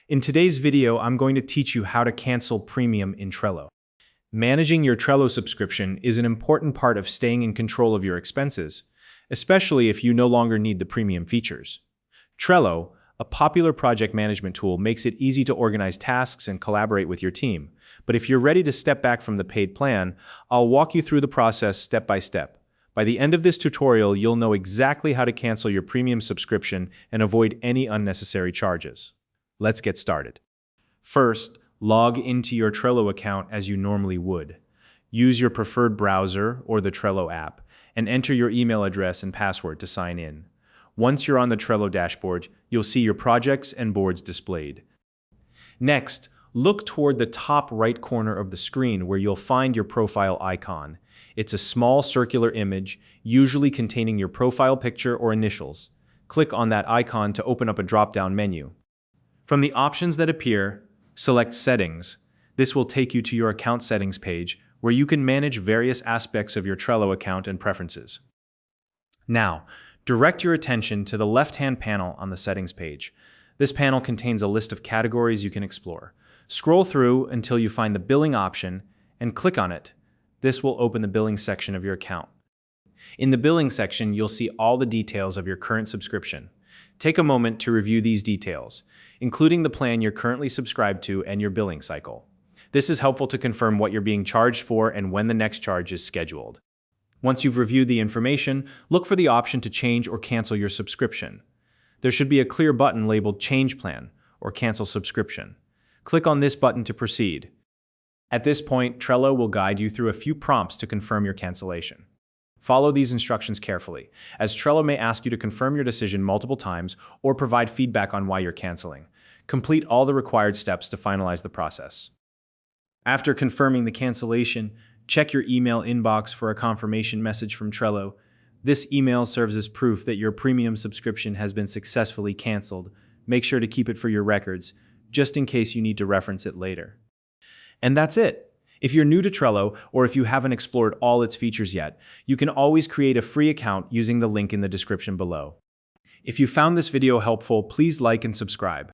In today's video, I'm going to teach you how to cancel premium in Trello. Managing your Trello subscription is an important part of staying in control of your expenses, especially if you no longer need the premium features. Trello, a popular project management tool, makes it easy to organize tasks and collaborate with your team. But if you're ready to step back from the paid plan, I'll walk you through the process step by step. By the end of this tutorial, you'll know exactly how to cancel your premium subscription and avoid any unnecessary charges. Let's get started. First, log into your Trello account as you normally would. Use your preferred browser or the Trello app, and enter your email address and password to sign in. Once you're on the Trello dashboard, you'll see your projects and boards displayed. Next, look toward the top right corner of the screen where you'll find your profile icon. It's a small circular image, usually containing your profile picture or initials. Click on that icon to open up a drop-down menu. From the options that appear, select Settings. This will take you to your account settings page, where you can manage various aspects of your Trello account and preferences. Now, direct your attention to the left-hand panel on the settings page. This panel contains a list of categories you can explore. Scroll through until you find the billing option and click on it. This will open the billing section of your account. In the billing section, you'll see all the details of your current subscription. Take a moment to review these details, including the plan you're currently subscribed to and your billing cycle. This is helpful to confirm what you're being charged for and when the next charge is scheduled. Once you've reviewed the information, look for the option to change or cancel your subscription. There should be a clear button labeled Change Plan or Cancel Subscription. Click on this button to proceed. At this point, Trello will guide you through a few prompts to confirm your cancellation. Follow these instructions carefully, as Trello may ask you to confirm your decision multiple times or provide feedback on why you're canceling. Complete all the required steps to finalize the process. After confirming the cancellation, check your email inbox for a confirmation message from Trello. This email serves as proof that your premium subscription has been successfully canceled. Make sure to keep it for your records, just in case you need to reference it later. And that's it. If you're new to Trello, or if you haven't explored all its features yet, you can always create a free account using the link in the description below. If you found this video helpful, please like and subscribe.